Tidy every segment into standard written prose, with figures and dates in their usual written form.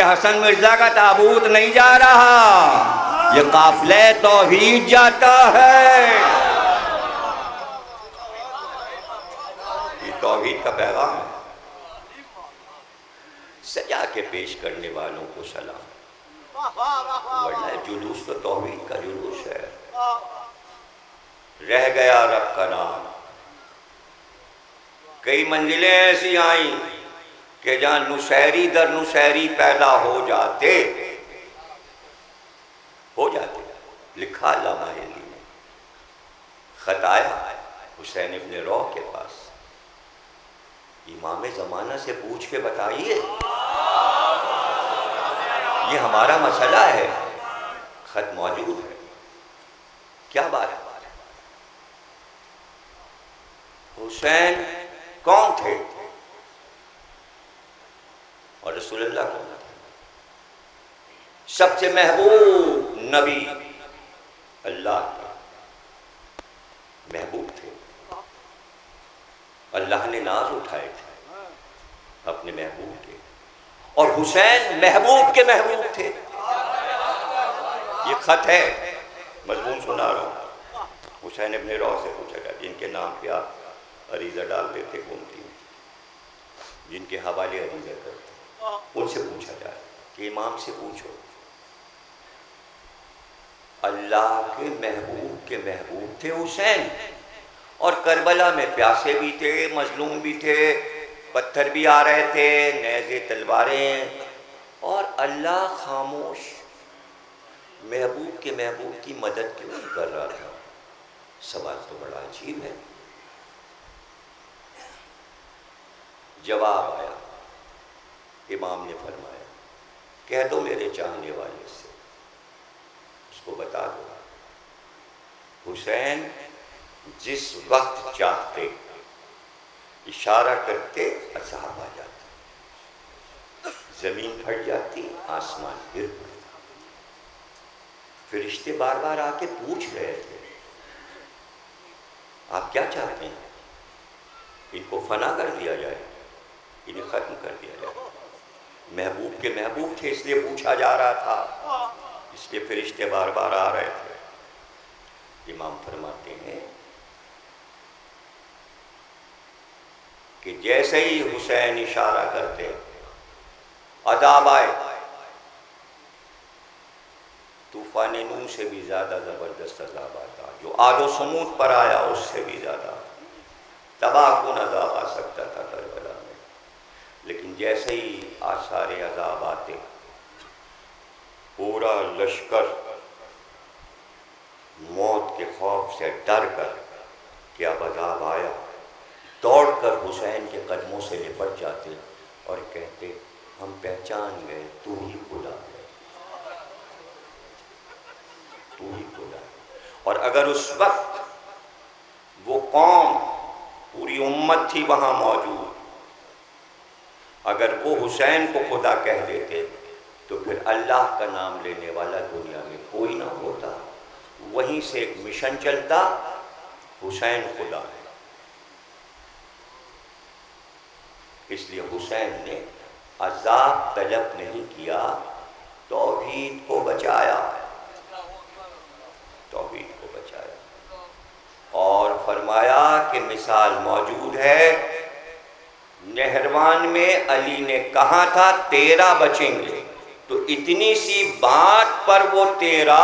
ये हसन मिर्जा का ताबूत नहीं जा रहा, ये काफिले तौहीद जाता है। ये तौहीद का पैगाम है। सजा के पेश करने वालों को सलाम, वरना जुलूस तो तौहीद का जुलूस है। रह गया रब का नाम। कई मंजिलें ऐसी आई कि जहां नुसैरी दर नुसैरी पैदा हो जाते। लिखा अल्लामा हिंदी में, खत आया हुसैन इब्ने रौ के पास, इमाम ज़माना से पूछ के बताइए, ये हमारा मसला है। खत मौजूद है, क्या बात है? हुसैन कौन थे और रसूलुल्लाह कौन थे? सबसे महबूब नबी अल्लाह के महबूब थे। अल्लाह ने नाज उठाए थे अपने महबूब के, और हुसैन महबूब के महबूब थे। ये खत है, मजमून सुना रहा हूँ। हुसैन इब्ने रौ से पूछा गया, जिनके नाम पे आप अरीज़ा डाल देते घूमती, जिनके हवाले अरीज़ा करते, उनसे पूछा जाए कि इमाम से पूछो, अल्लाह के महबूब थे हुसैन, और करबला में प्यासे भी थे, मजलूम भी थे, पत्थर भी आ रहे थे, नेज़े तलवारें, और अल्लाह खामोश महबूब के महबूब की मदद क्यों नहीं कर रहा था? सवाल तो बड़ा अजीब है। जवाब आया, इमाम ने फरमाया, कह दो मेरे चाहने वाले से, उसको बता दो, हुसैन जिस वक्त चाहते इशारा करते अज़ाब आ जाता, जमीन फट जाती, आसमान गिर पड़ता। फरिश्ते बार बार आके पूछ रहे थे, आप क्या चाहते हैं? इनको फना कर दिया जाए, इन्हें खत्म कर दिया जाए। महबूब के महबूब थे इसलिए पूछा जा रहा था, इसलिए फरिश्ते बार बार आ रहे थे। इमाम फरमाते हैं कि जैसे ही हुसैन इशारा करते अज़ाब आए, तूफान नूह से भी ज़्यादा ज़बरदस्त अज़ाब आता, जो आदो समूद पर आया उससे भी ज़्यादा तबाहकुन अज़ाब आ सकता था करबला में। लेकिन जैसे ही आसारे अज़ाब आते, पूरा लश्कर मौत के खौफ से डर कर कि अब अज़ाब आया, दौड़कर हुसैन के कदमों से लिपट जाते और कहते, हम पहचान गए, तू ही खुदा है, तू ही खुदा है। और अगर उस वक्त वो कौम, पूरी उम्मत थी वहां मौजूद, अगर वो हुसैन को खुदा कह देते तो फिर अल्लाह का नाम लेने वाला दुनिया में कोई ना होता। वहीं से एक मिशन चलता, हुसैन खुदा है। इसलिए हुसैन ने अज़ाब तलब नहीं किया, तौहीद को बचाया, तौहीद को बचाया। और फरमाया कि मिसाल मौजूद है, नहरवान में अली ने कहा था 13 बचेंगे, तो इतनी सी बात पर वो 13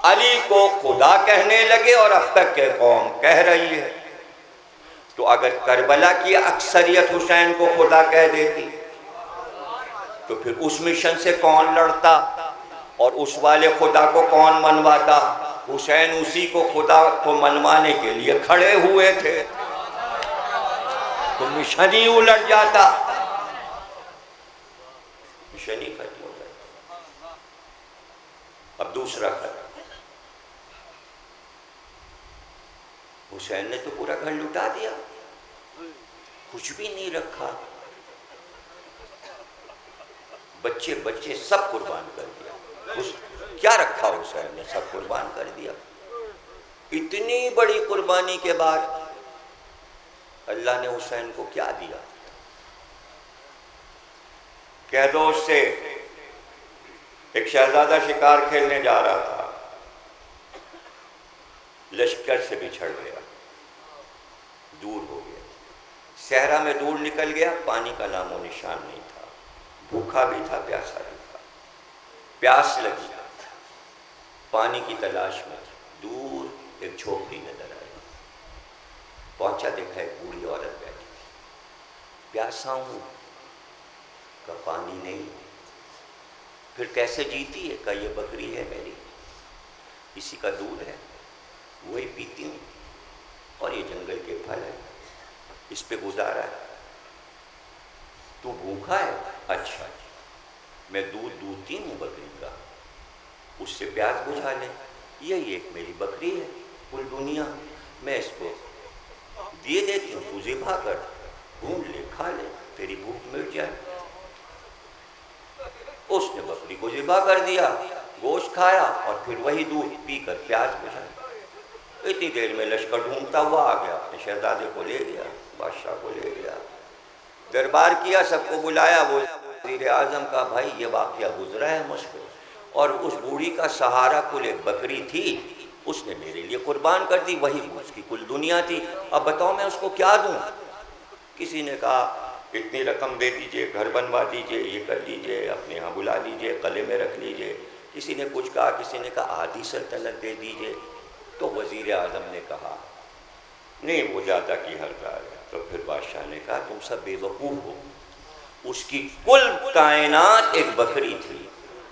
अली को खुदा कहने लगे, और अब तक के कौम कह रही है। तो अगर करबला की अक्सरियत हुसैन को खुदा कह देती तो फिर उस मिशन से कौन लड़ता और उस वाले खुदा को कौन मनवाता? हुसैन उसी को खुदा को मनवाने के लिए खड़े हुए थे, तो मिशन ही उलट जाता, मिशन ही खत्म हो जाता। अब दूसरा खत, हुसैन ने तो पूरा घर लुटा दिया, कुछ भी नहीं रखा, बच्चे बच्चे सब कुर्बान कर दिया। क्या रखा हुसैन ने? सब कुर्बान कर दिया। इतनी बड़ी कुर्बानी के बाद अल्लाह ने हुसैन को क्या दिया? कह दो उससे, एक शहजादा शिकार खेलने जा रहा था, लश्कर से बिछड़ गया, दूर हो गया, सहरा में दूर निकल गया, पानी का नामो निशान नहीं था, भूखा भी था, प्यासा भी था, प्यास लगी, पानी की तलाश में दूर एक झोपड़ी नजर आई, पहुंचा, देखा एक बूढ़ी औरत बैठी, प्यासा हूं का पानी नहीं, फिर कैसे जीती है का ये बकरी है मेरी, इसी का दूध है, वही पीती हूँ, और ये जंगल के फल है, इस पे गुजारा है। तू भूखा है? अच्छा, मैं दूध दूधती हूँ बकरी का, उससे प्यास बुझा ले, यही एक मेरी बकरी है, कुल दुनिया, मैं इसको दिए देती हूँ, तू ज़िबा कर, ढूंढ ले, खा ले, तेरी भूख मिट जाए। उसने बकरी को ज़िबा कर दिया, गोश्त खाया, और फिर वही दूध पीकर प्यास बुझाई। इतनी देर में लश्कर ढूंढता हुआ आ गया, अपने शहजादे को ले गया, बादशाह को ले गया, दरबार किया, सबको बुलाया, वो वज़ीर आज़म का, भाई ये वाक़या गुजरा है मुझ पर, और उस बूढ़ी का सहारा कुल एक बकरी थी, उसने मेरे लिए कुर्बान कर दी, वही उसकी कुल दुनिया थी, अब बताओ मैं उसको क्या दूं? किसी ने कहा इतनी रकम दे दीजिए, घर बनवा दीजिए, ये कर दीजिए, अपने यहाँ बुला लीजिए, कले में रख लीजिए, किसी ने कुछ कहा, किसी ने कहा आधी सल्तनत दे दीजिए। तो वज़ीर आज़म ने कहा नहीं, वो ज़्यादा की हकदार है। तो फिर बादशाह ने कहा तुम सब बेवकूफ़ हो, उसकी कुल कायनात एक बकरी थी,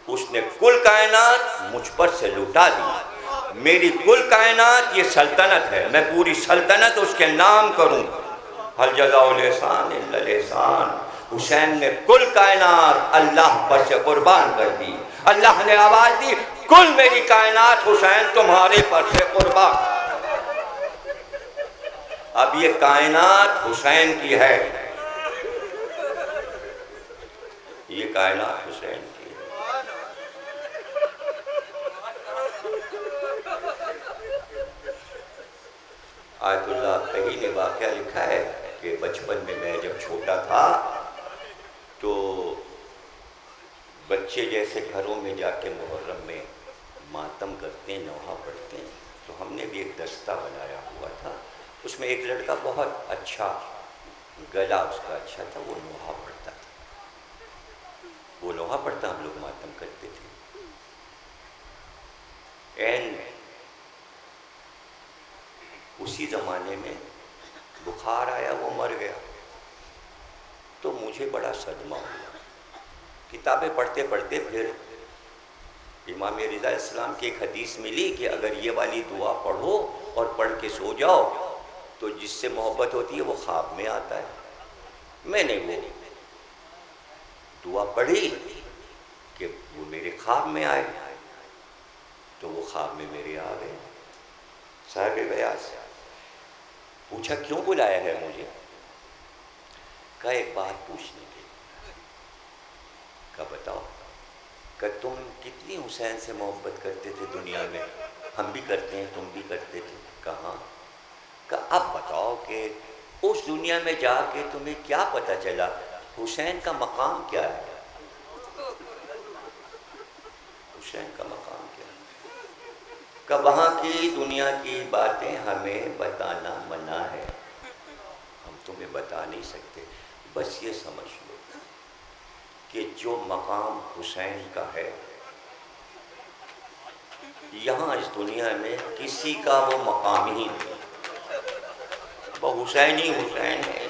उसने कुल कायनात मुझ पर से लुटा दी, मेरी कुल कायनात ये सल्तनत है, मैं पूरी सल्तनत उसके नाम करूं, हल जज़ाउल एहसान इल्लल एहसान। हुसैन ने कुल कायनात अल्लाह पर से कुर्बान कर दी, अल्लाह ने आवाज़ दी कुल मेरी कायनात हुसैन तुम्हारे पर से कुर्बान। अब ये कायनात हुसैन की है, ये कायनात हुसैन की है। आयतुल्लाह कहीं ने वाक़या लिखा है कि बचपन में मैं जब छोटा था तो बच्चे जैसे घरों में जाके मुहर्रम में मातम करते हैं, नौहा पढ़ते हैं, तो हमने भी एक दस्ता बनाया हुआ था, उसमें एक लड़का बहुत अच्छा, गला उसका अच्छा था, वो नौहा पढ़ता था, वो नौहा पढ़ता, हम लोग मातम करते थे। एंड उसी ज़माने में बुखार आया, वो मर गया, तो मुझे बड़ा सदमा हुआ। किताबें पढ़ते पढ़ते फिर इमाम रिज़ा इस्लाम की एक हदीस मिली कि अगर ये वाली दुआ पढ़ो और पढ़ के सो जाओ तो जिससे मोहब्बत होती है वो ख्वाब में आता है। मैंने वो दुआ पढ़ी कि वो मेरे ख्वाब में आए, तो वो ख्वाब में मेरे आ गए। साहिब बयास पूछा क्यों बुलाया है मुझे? कहा एक बात पूछने के। कहा बताओ। कहा तुम कितनी हुसैन से मोहब्बत करते थे दुनिया में? हम भी करते हैं, तुम भी करते थे। कहा अब बताओ कि उस दुनिया में जाके तुम्हें क्या पता चला, हुसैन का मकाम क्या है? हुसैन का मकाम क्या है? कब वहाँ की दुनिया की बातें हमें बताना मना है, हम तुम्हें बता नहीं सकते। बस ये समझ लो कि जो मकाम हुसैन का है, यहाँ इस दुनिया में किसी का वो मकाम ही नहीं, वो हुसैन ही हुसैन है।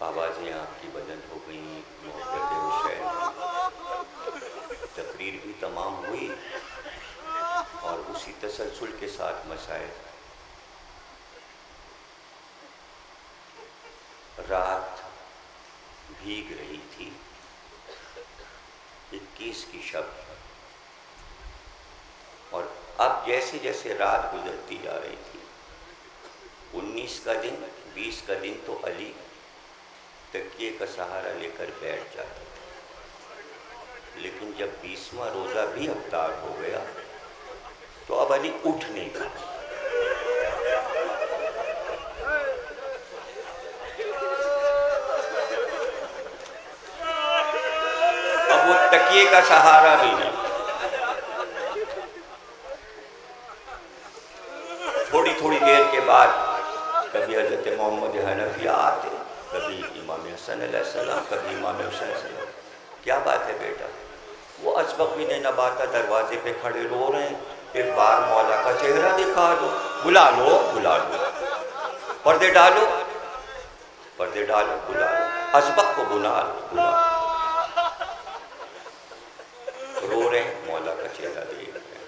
आवाज़ें आपकी बदल हो गई, मोहब्बत हुसैन, तकरीर भी तमाम हुई और उसी तसलसल के साथ मसाइल। रात भीग रही थी, 21 की शब, और अब जैसे जैसे रात गुजरती जा रही थी, 19 का दिन, 20 का दिन तो अली तकिए का सहारा लेकर बैठ जाते थे, लेकिन जब 20वां रोज़ा भी अफ्तार हो गया तो अब अली उठ नहीं पाया। अब वो तकिए का सहारा भी नहीं। थोड़ी थोड़ी देर के बाद कभी हज़रत मोहम्मद हनफिया आते, कभी इमाम हसन अलैहिस्सलाम, कभी इमाम हुसैन सलाम। क्या बात है बेटा? वो असबक भी नहीं नबाता, दरवाजे पे खड़े रो रहे हैं, एक बार मौला का चेहरा दिखा दो, बुला लो बुला लो, पर्दे डालो पर्दे डालो, बुला लो, असबक को बुला लो, रो रहे हैं, मौला का चेहरा देख रहे हैं।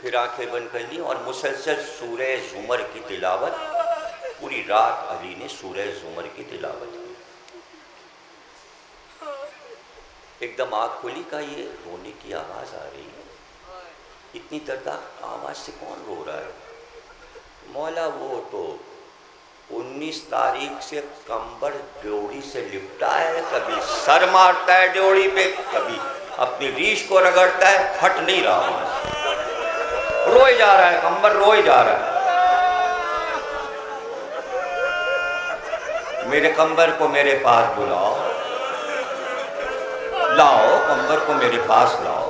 फिर आंखें बंद कर ली और मुसलसल सूरह जुमर की तिलावत, पूरी रात अली ने सूरह जुमर की तिलावत की। एकदम आँख खुली, का ये रोने की आवाज़ आ रही है, इतनी दर्दनाक आवाज़ से कौन रो रहा है? मौला वो तो 19 तारीख से कंबल ड्योढ़ी से लिपटा है, कभी सर मारता है ड्योढ़ी पे, कभी अपनी रीछ को रगड़ता है, हट नहीं रहा वहाँ से, रोए जा रहा है, कंबल रोए जा रहा है। मेरे कंबल को मेरे पास बुलाओ, लाओ कंबल को मेरे पास लाओ।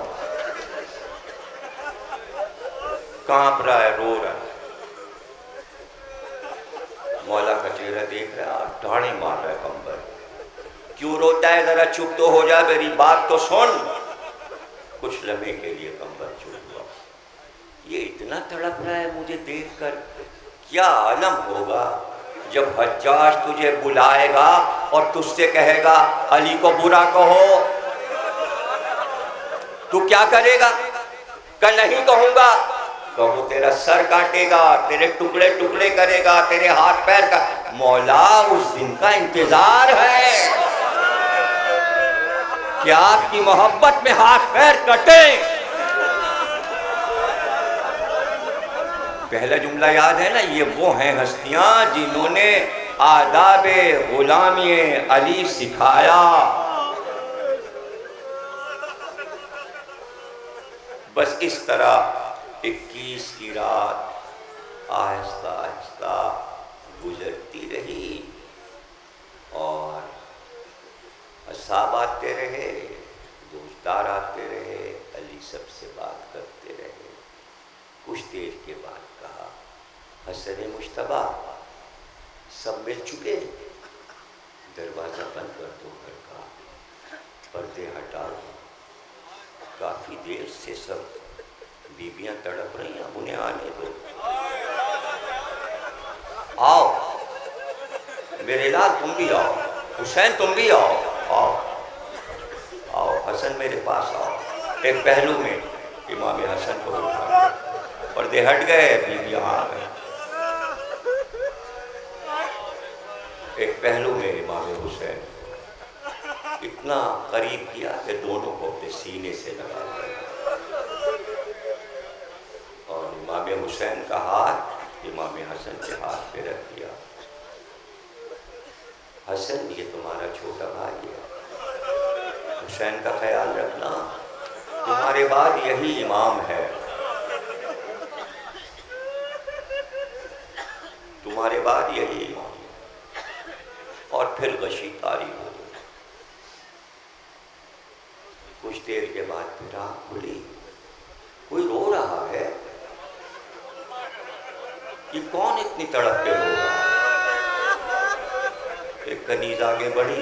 कांप रहा है, रो रहा है, मौला का चेहरा देख रहा है, ढाड़े मार रहा है कंबल। क्यों रोता है? जरा चुप तो हो जा, मेरी बात तो सुन। कुछ लम्हे के लिए कंबल चुप हुआ। ये इतना तड़प रहा है मुझे देखकर, क्या आलम होगा जब हज्जाज तुझे बुलाएगा और तुझसे कहेगा अली को बुरा कहो, तू क्या करेगा? कल नहीं कहूंगा तो वो तेरा सर काटेगा, तेरे टुकड़े टुकड़े करेगा, तेरे हाथ पैर का। मौला उस दिन का इंतजार है कि आपकी मोहब्बत में हाथ पैर कटे। पहला जुमला याद है ना? ये वो हैं हस्तियां जिन्होंने आदाबे गुलामी अली सिखाया। बस इस तरह 21 की रात आहिस्ता आहिस्ता गुजरती रही और असहाब आते रहे, दोस्तार आते रहे, अली सबसे बात करते रहे। कुछ देर के बाद कहा, हसन मुश्तबा, सब मिल चुके, दरवाज़ा बंद कर दो घर का, पर्दे हटा दो। काफ़ी देर से सब बीबियां तड़प रही हैं, अब उन्हें आने दो। आओ मेरे लाल, तुम भी आओ, हुसैन तुम भी आओ, आओ आओ, हसन मेरे पास आओ। एक पहलू में इमाम हसन को उठा, पर्दे हट गए, बीबियां आ गई। एक पहलू में इमाम हुसैन इतना करीब किया कि दोनों को अपने सीने से लगा दिया और इमाम हुसैन का हाथ इमाम हसन के हाथ पे रख दिया। हसन, ये तुम्हारा छोटा भाई है, हुसैन का ख्याल रखना, तुम्हारे बाद यही इमाम है, तुम्हारे बाद यही इमाम है। और फिर गशी तारी हो। कुछ देर के बाद फिर आँख खुली, कोई रो रहा है, कि कौन इतनी तड़प के रो रहा है? एक कनीज आगे बढ़ी,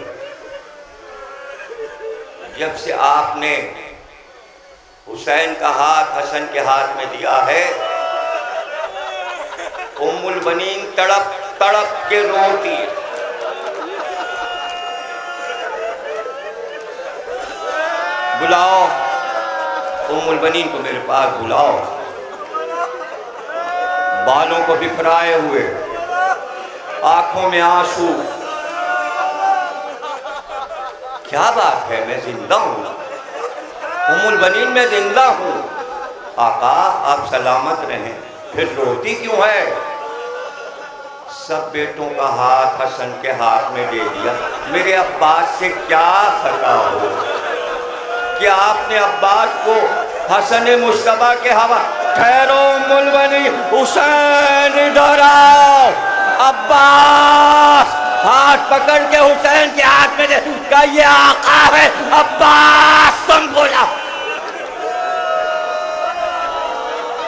जब से आपने हुसैन का हाथ हसन के हाथ में दिया है, उम्मुल बनीन तड़प तड़प के रोती। बुलाओ उम्मुल बनीन को मेरे पास बुलाओ। बालों को बिखराए हुए, आंखों में आंसू। क्या बात है, मैं जिंदा हूँ, उम्मुल बनीन मैं जिंदा हूँ। आका आप सलामत रहें, फिर रोती क्यों है? सब बेटों का हाथ हसन के हाथ में दे दिया। मेरे अब्बास से क्या खता हो कि आपने अब्बास को हसन मुश्तबा के हवा। ठहरो मुलबनी, हुसैन इधर आओ। अब्बास हाथ पकड़ के हुसैन के हाथ में दे का ये आका है। अब्बास तुम बोला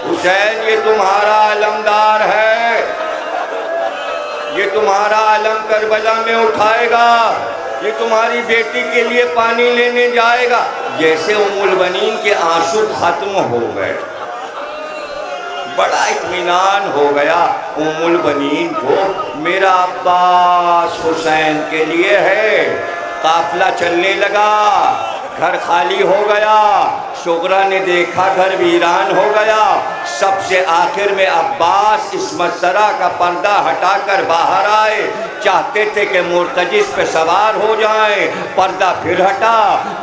हुसैन ये तुम्हारा अलमदार है, ये तुम्हारा अलम करबला में उठाएगा, ये तुम्हारी बेटी के लिए पानी लेने जाएगा। जैसे उम्मुल बनीन के आंसू खत्म हो गए, बड़ा इत्मीनान हो गया उम्मुल बनीन को। मेरा अब्बास हुसैन के लिए है। काफिला चलने लगा, घर खाली हो गया। शुगरा ने देखा घर वीरान हो गया। सबसे आखिर में अब्बास इस मसरा का पर्दा हटाकर बाहर आए। चाहते थे कि मुर्तजिस पे सवार हो जाएं। पर्दा फिर हटा,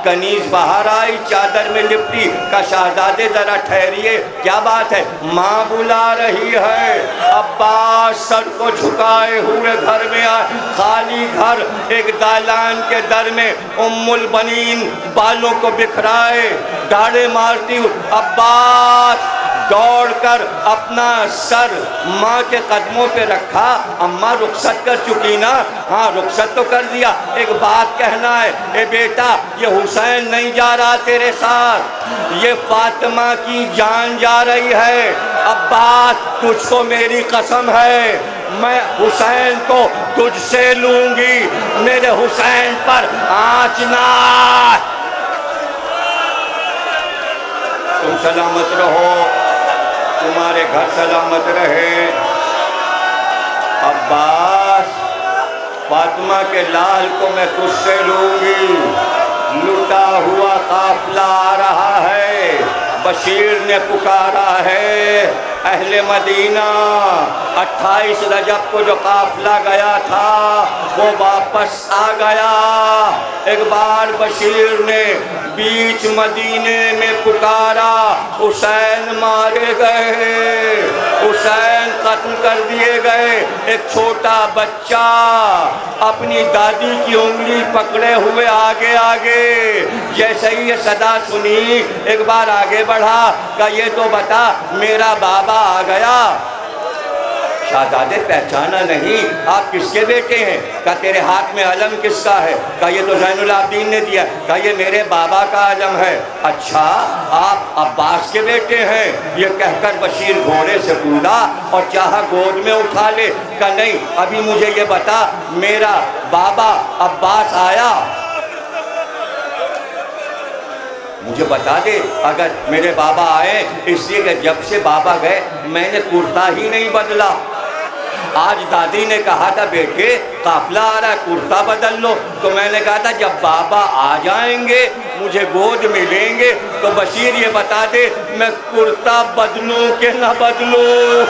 कनीज बाहर आई चादर में लिपटी। का शहजादे जरा ठहरिए, क्या बात है? माँ बुला रही है। अब्बास सर को झुकाए हुए घर में आए। खाली घर, एक दालान के दर में उम्मुल बनीन बालों को बिखराए, दाढ़े मारती हुई। अब्बास दौड़कर अपना सर माँ के कदमों पे रखा। अम्मा रुखसत कर चुकी ना? हाँ रुखसत तो कर दिया। एक बात कहना है, ए बेटा ये हुसैन नहीं जा रहा तेरे साथ, ये फातिमा की जान जा रही है। अब्बास तुझको मेरी कसम है, मैं हुसैन को तुझसे लूंगी। मेरे हुसैन पर आँच ना। तुम सलामत रहो, तुम्हारे घर सलामत रहे। अब्बास फातिमा के लाल को मैं तुझसे लूंगी। लुटा हुआ काफिला आ रहा है। बशीर ने पुकारा है, अहले मदीना 28 रजब को जो काफिला गया था वो वापस आ गया। एक बार बशीर ने बीच मदीने में पुकारा, हुसैन मारे गए, हुसैन कत्ल कर दिए गए। एक छोटा बच्चा अपनी दादी की उंगली पकड़े हुए आगे आगे। जैसे ही ये सदा सुनी एक बार आगे बढ़ा, का ये तो बता मेरा बाबा आ गया। शहजादे पहचाना नहीं, आप किसके बेटे हैं? का तेरे हाथ में अलम किसका है? का ये तो ज़ैनुल आबिदीन ने दिया। का ये मेरे बाबा का अलम है। अच्छा आप अब्बास के बेटे हैं? ये कहकर बशीर घोड़े से कूदा और चाहा गोद में उठा ले। का नहीं, अभी मुझे ये बता मेरा बाबा अब्बास आया? मुझे बता दे। अगर मेरे बाबा आए, इसलिए कि जब से बाबा गए मैंने कुर्ता ही नहीं बदला। आज दादी ने कहा था बेटे काफिला आ रहा है कुर्ता बदल लो, तो मैंने कहा था जब बाबा आ जाएंगे मुझे गोद मिलेंगे तो बशीर ये बता दे मैं कुर्ता बदलूं कि ना बदलूं।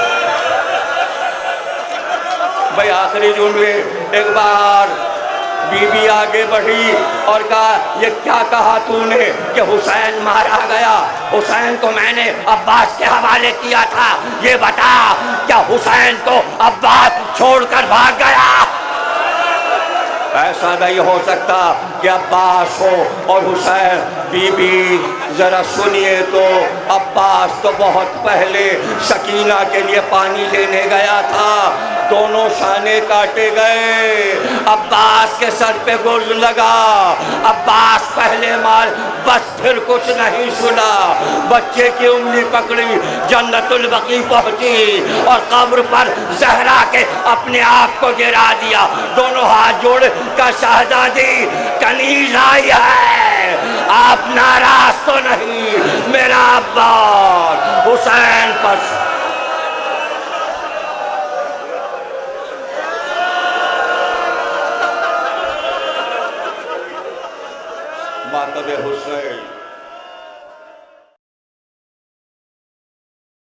भाई आखिरी जुमले। एक बार बीबी आगे बढ़ी और कहा ये क्या कहा तूने कि हुसैन मारा गया? हुसैन को मैंने अब्बास के हवाले किया था। ये बता क्या हुसैन को अब्बास छोड़कर भाग गया? ऐसा नहीं हो सकता कि अब्बास हो और हुसैन। बीबी जरा सुनिए तो, अब्बास तो बहुत पहले सकीना के लिए पानी लेने गया था। दोनों शाने काटे गए। अब्बास के सर पे गुर्ज लगा। अब्बास पहले मार, बस फिर कुछ नहीं सुना। बच्चे की उंगली पकड़ी, जन्नतुल बकी पहुंची और कब्र पर जहरा के अपने आप को गिरा दिया। दोनों हाथ जोड़ का शहजादी कनीज आई है, आप नाराज तो नहीं? मेरा अब्बास हुसैन पर मातबे हुसैन